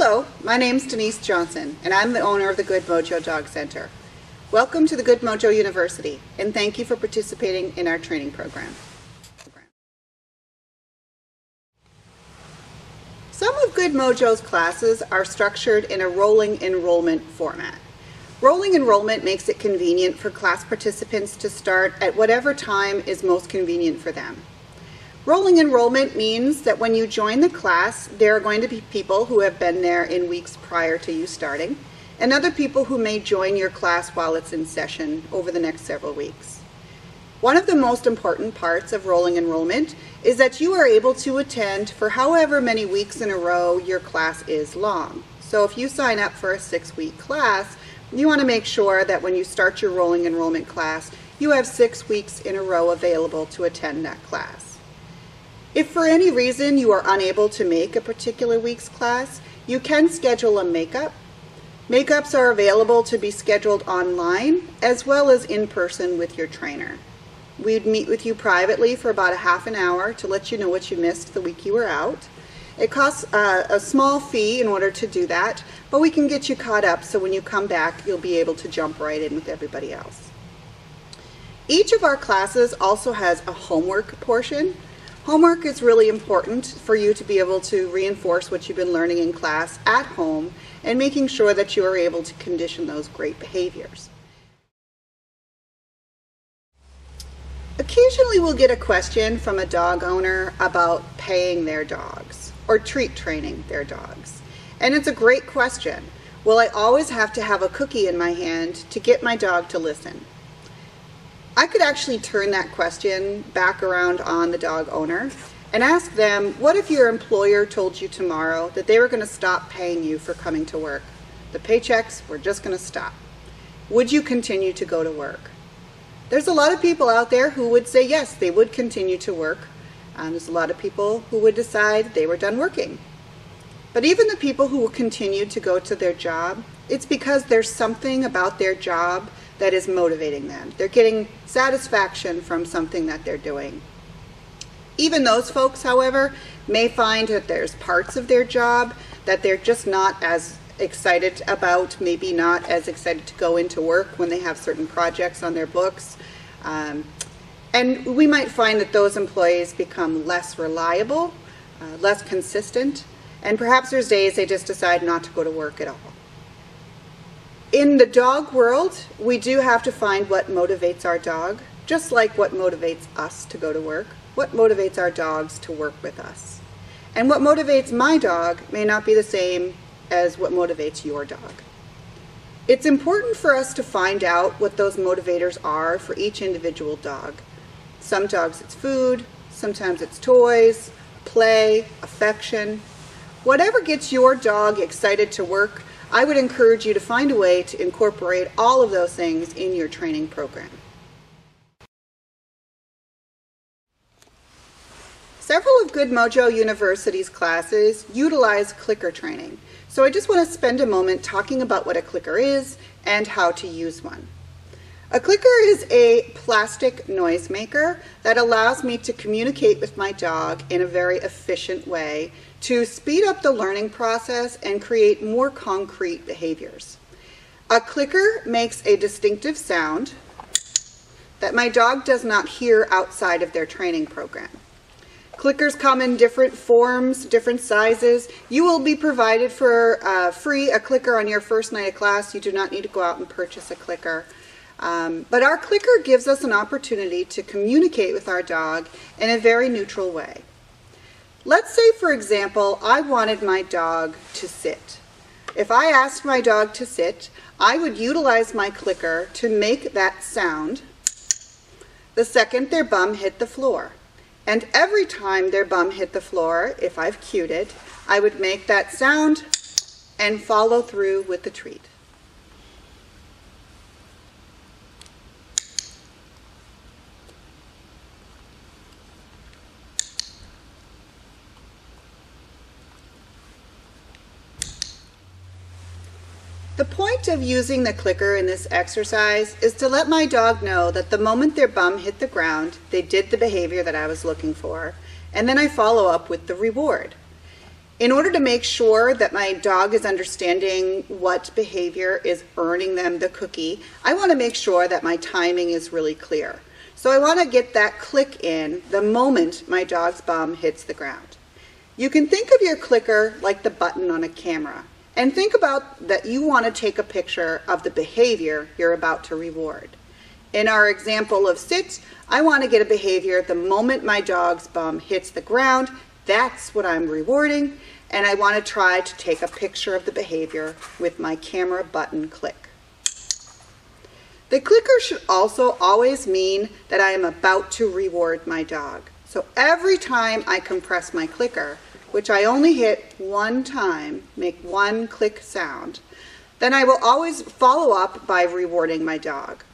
Hello, my name's Denise Johnson, and I'm the owner of the Good Mojo Dog Center. Welcome to the Good Mojo University, and thank you for participating in our training program. Some of Good Mojo's classes are structured in a rolling enrollment format. Rolling enrollment makes it convenient for class participants to start at whatever time is most convenient for them. Rolling enrollment means that when you join the class, there are going to be people who have been there in weeks prior to you starting, and other people who may join your class while it's in session over the next several weeks. One of the most important parts of rolling enrollment is that you are able to attend for however many weeks in a row your class is long. So if you sign up for a 6-week class, you want to make sure that when you start your rolling enrollment class, you have 6 weeks in a row available to attend that class. If for any reason you are unable to make a particular week's class, you can schedule a makeup. Makeups are available to be scheduled online as well as in person with your trainer. We'd meet with you privately for about a half an hour to let you know what you missed the week you were out. It costs a small fee in order to do that, but we can get you caught up so when you come back you'll be able to jump right in with everybody else. Each of our classes also has a homework portion. Homework is really important for you to be able to reinforce what you've been learning in class at home and making sure that you are able to condition those great behaviors. Occasionally we'll get a question from a dog owner about paying their dogs or treat training their dogs. And it's a great question. Will I always have to have a cookie in my hand to get my dog to listen? I could actually turn that question back around on the dog owner and ask them, what if your employer told you tomorrow that they were going to stop paying you for coming to work? The paychecks were just going to stop. Would you continue to go to work? There's a lot of people out there who would say yes, they would continue to work. There's a lot of people who would decide they were done working. But even the people who will continue to go to their job, it's because there's something about their job that is motivating them. They're getting satisfaction from something that they're doing. Even those folks, however, may find that there's parts of their job that they're just not as excited about, maybe not as excited to go into work when they have certain projects on their books. And we might find that those employees become less reliable, less consistent, and perhaps there's days they just decide not to go to work at all. In the dog world, we do have to find what motivates our dog, just like what motivates us to go to work, what motivates our dogs to work with us. And what motivates my dog may not be the same as what motivates your dog. It's important for us to find out what those motivators are for each individual dog. Some dogs it's food, sometimes it's toys, play, affection. Whatever gets your dog excited to work, I would encourage you to find a way to incorporate all of those things in your training program. Several of Good Mojo University's classes utilize clicker training, so I just want to spend a moment talking about what a clicker is and how to use one. A clicker is a plastic noisemaker that allows me to communicate with my dog in a very efficient way to speed up the learning process and create more concrete behaviors. A clicker makes a distinctive sound that my dog does not hear outside of their training program. Clickers come in different forms, different sizes. You will be provided for free a clicker on your first night of class. You do not need to go out and purchase a clicker. But our clicker gives us an opportunity to communicate with our dog in a very neutral way. Let's say, for example, I wanted my dog to sit. If I asked my dog to sit, I would utilize my clicker to make that sound the second their bum hit the floor. And every time their bum hit the floor, if I've cued it, I would make that sound and follow through with the treat. The point of using the clicker in this exercise is to let my dog know that the moment their bum hit the ground, they did the behavior that I was looking for, and then I follow up with the reward. In order to make sure that my dog is understanding what behavior is earning them the cookie, I want to make sure that my timing is really clear. So I want to get that click in the moment my dog's bum hits the ground. You can think of your clicker like the button on a camera, and think about that you want to take a picture of the behavior you're about to reward. In our example of sit, I want to get a behavior the moment my dog's bum hits the ground. That's what I'm rewarding, and I want to try to take a picture of the behavior with my camera button click. The clicker should also always mean that I am about to reward my dog. So every time I compress my clicker, which I only hit one time, make one click sound, then I will always follow up by rewarding my dog.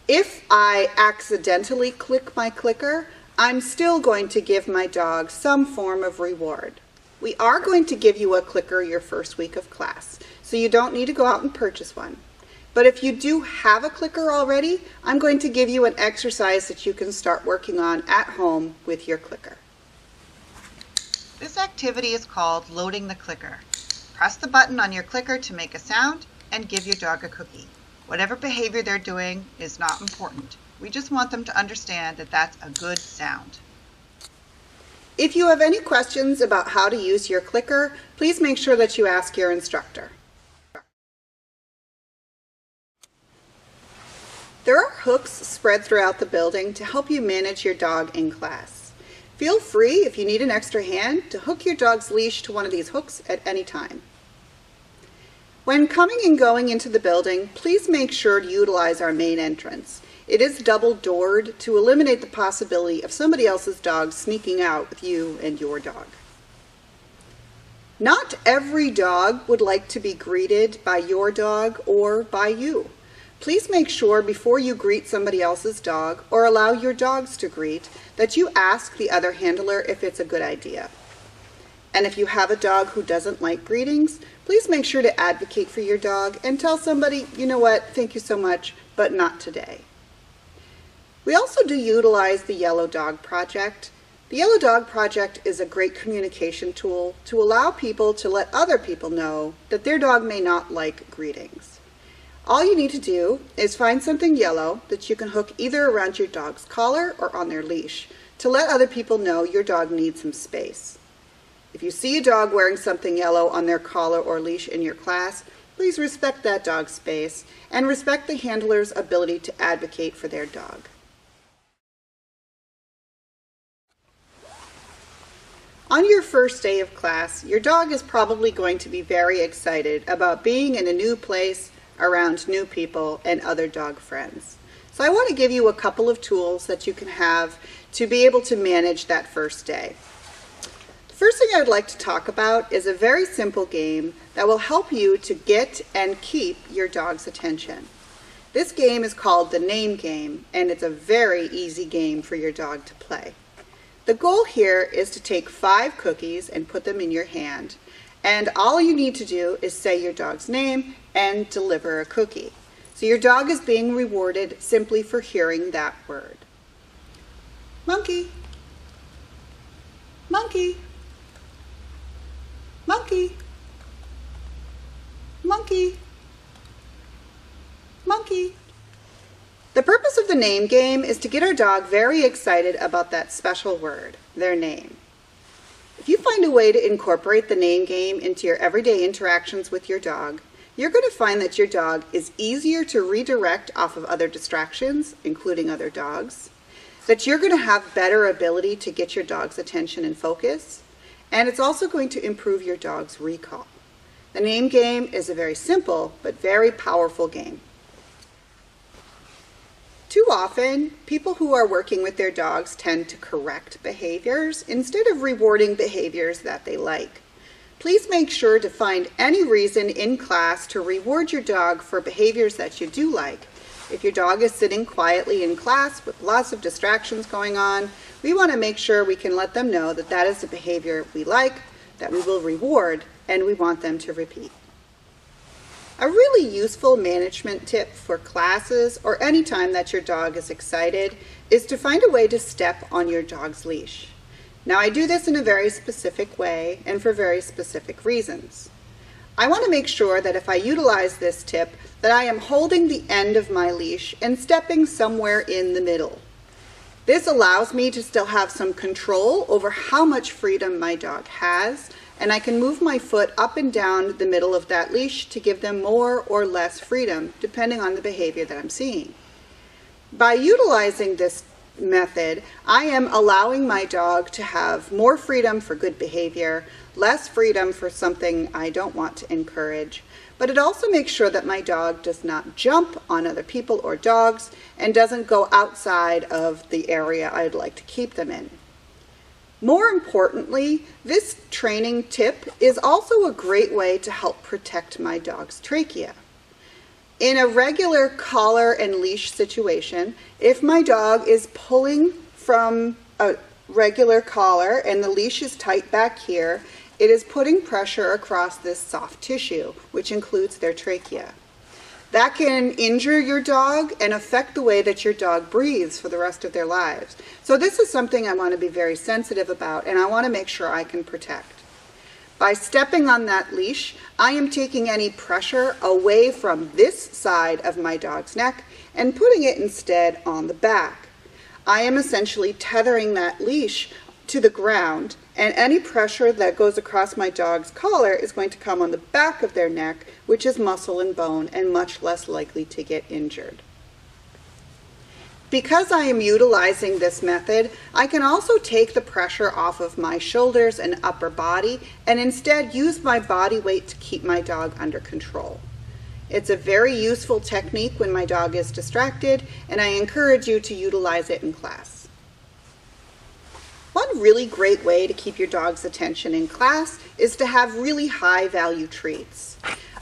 If I accidentally click my clicker, I'm still going to give my dog some form of reward. We are going to give you a clicker your first week of class, so you don't need to go out and purchase one. But if you do have a clicker already, I'm going to give you an exercise that you can start working on at home with your clicker. This activity is called loading the clicker. Press the button on your clicker to make a sound and give your dog a cookie. Whatever behavior they're doing is not important. We just want them to understand that that's a good sound. If you have any questions about how to use your clicker, please make sure that you ask your instructor. There are hooks spread throughout the building to help you manage your dog in class. Feel free, if you need an extra hand, to hook your dog's leash to one of these hooks at any time. When coming and going into the building, please make sure to utilize our main entrance. It is double-doored to eliminate the possibility of somebody else's dog sneaking out with you and your dog. Not every dog would like to be greeted by your dog or by you. Please make sure before you greet somebody else's dog or allow your dogs to greet that you ask the other handler if it's a good idea. And if you have a dog who doesn't like greetings, please make sure to advocate for your dog and tell somebody, you know what, thank you so much, but not today. We also do utilize the Yellow Dog Project. The Yellow Dog Project is a great communication tool to allow people to let other people know that their dog may not like greetings. All you need to do is find something yellow that you can hook either around your dog's collar or on their leash to let other people know your dog needs some space. If you see a dog wearing something yellow on their collar or leash in your class, please respect that dog's space and respect the handler's ability to advocate for their dog. On your first day of class, your dog is probably going to be very excited about being in a new place, around new people, and other dog friends. So I want to give you a couple of tools that you can have to be able to manage that first day. The first thing I'd like to talk about is a very simple game that will help you to get and keep your dog's attention. This game is called the Name Game, and it's a very easy game for your dog to play. The goal here is to take 5 cookies and put them in your hand, and all you need to do is say your dog's name and deliver a cookie. So your dog is being rewarded simply for hearing that word. Monkey, monkey, monkey, monkey, monkey. The purpose of the name game is to get our dog very excited about that special word, their name. If you find a way to incorporate the name game into your everyday interactions with your dog, you're going to find that your dog is easier to redirect off of other distractions, including other dogs, that you're going to have better ability to get your dog's attention and focus, and it's also going to improve your dog's recall. The name game is a very simple but very powerful game. Too often, people who are working with their dogs tend to correct behaviors instead of rewarding behaviors that they like. Please make sure to find any reason in class to reward your dog for behaviors that you do like. If your dog is sitting quietly in class with lots of distractions going on, we want to make sure we can let them know that that is a behavior we like, that we will reward, and we want them to repeat. A really useful management tip for classes or any time that your dog is excited is to find a way to step on your dog's leash. Now I do this in a very specific way and for very specific reasons. I want to make sure that if I utilize this tip, that I am holding the end of my leash and stepping somewhere in the middle. This allows me to still have some control over how much freedom my dog has, and I can move my foot up and down the middle of that leash to give them more or less freedom, depending on the behavior that I'm seeing. By utilizing this method, I am allowing my dog to have more freedom for good behavior, less freedom for something I don't want to encourage, but it also makes sure that my dog does not jump on other people or dogs and doesn't go outside of the area I'd like to keep them in. More importantly, this training tip is also a great way to help protect my dog's trachea. In a regular collar and leash situation, if my dog is pulling from a regular collar and the leash is tight back here, it is putting pressure across this soft tissue, which includes their trachea. That can injure your dog and affect the way that your dog breathes for the rest of their lives. So this is something I want to be very sensitive about, and I want to make sure I can protect. By stepping on that leash, I am taking any pressure away from this side of my dog's neck and putting it instead on the back. I am essentially tethering that leash to the ground, and any pressure that goes across my dog's collar is going to come on the back of their neck, which is muscle and bone and much less likely to get injured. Because I am utilizing this method, I can also take the pressure off of my shoulders and upper body and instead use my body weight to keep my dog under control. It's a very useful technique when my dog is distracted, and I encourage you to utilize it in class. One really great way to keep your dog's attention in class is to have really high value treats.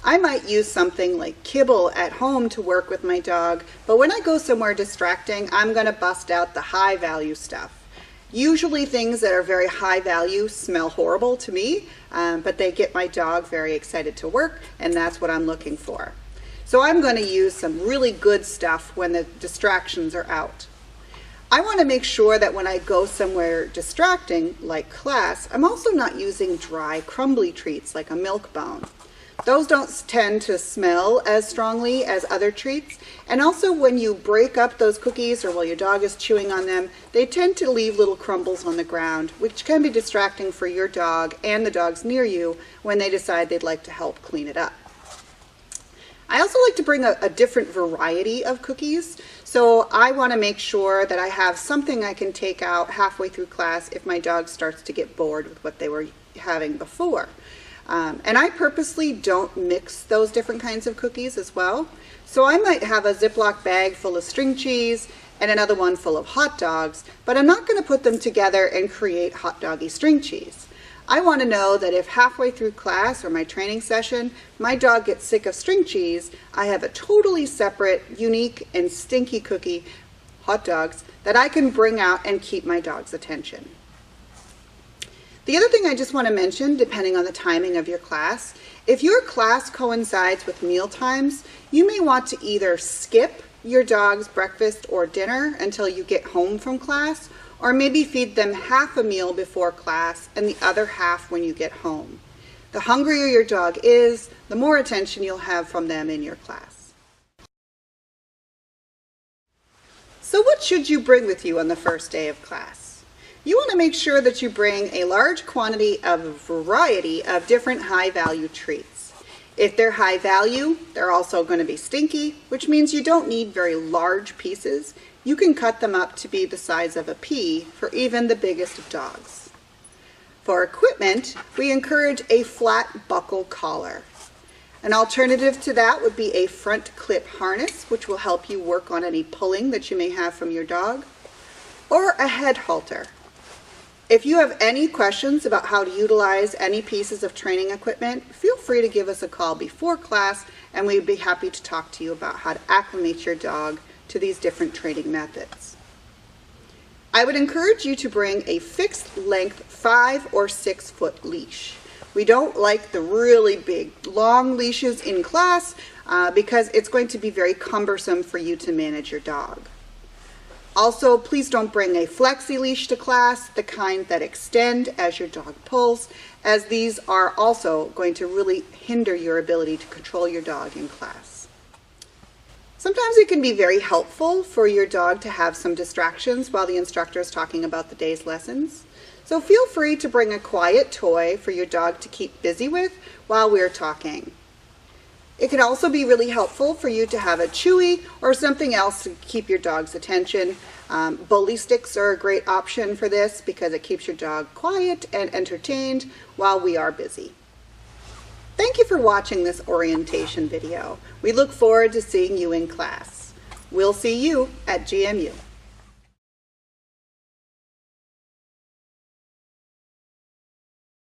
I might use something like kibble at home to work with my dog, but when I go somewhere distracting, I'm going to bust out the high value stuff. Usually things that are very high value smell horrible to me, but they get my dog very excited to work, and that's what I'm looking for. So I'm going to use some really good stuff when the distractions are out. I want to make sure that when I go somewhere distracting, like class, I'm also not using dry, crumbly treats like a milk bone. Those don't tend to smell as strongly as other treats, and also when you break up those cookies or while your dog is chewing on them, they tend to leave little crumbles on the ground, which can be distracting for your dog and the dogs near you when they decide they'd like to help clean it up. I also like to bring a different variety of cookies, so I want to make sure that I have something I can take out halfway through class if my dog starts to get bored with what they were having before. And I purposely don't mix those different kinds of cookies as well. So I might have a Ziploc bag full of string cheese and another one full of hot dogs, but I'm not going to put them together and create hot doggy string cheese. I want to know that if halfway through class or my training session, my dog gets sick of string cheese, I have a totally separate, unique, and stinky cookie, hot dogs, that I can bring out and keep my dog's attention. The other thing I just want to mention, depending on the timing of your class, if your class coincides with meal times, you may want to either skip your dog's breakfast or dinner until you get home from class, or maybe feed them half a meal before class and the other half when you get home. The hungrier your dog is, the more attention you'll have from them in your class. So what should you bring with you on the first day of class? You want to make sure that you bring a large quantity of a variety of different high-value treats. If they're high value, they're also going to be stinky, which means you don't need very large pieces. You can cut them up to be the size of a pea for even the biggest of dogs. For equipment, we encourage a flat buckle collar. An alternative to that would be a front clip harness, which will help you work on any pulling that you may have from your dog, or a head halter. If you have any questions about how to utilize any pieces of training equipment, feel free to give us a call before class, and we'd be happy to talk to you about how to acclimate your dog to these different training methods. I would encourage you to bring a fixed length 5 or 6 foot leash. We don't like the really big long leashes in class because it's going to be very cumbersome for you to manage your dog. Also, please don't bring a flexi leash to class, the kind that extend as your dog pulls, as these are also going to really hinder your ability to control your dog in class. Sometimes it can be very helpful for your dog to have some distractions while the instructor is talking about the day's lessons. So feel free to bring a quiet toy for your dog to keep busy with while we're talking. It can also be really helpful for you to have a chewy or something else to keep your dog's attention. Bully sticks are a great option for this because it keeps your dog quiet and entertained while we are busy. Thank you for watching this orientation video. We look forward to seeing you in class. We'll see you at GMU.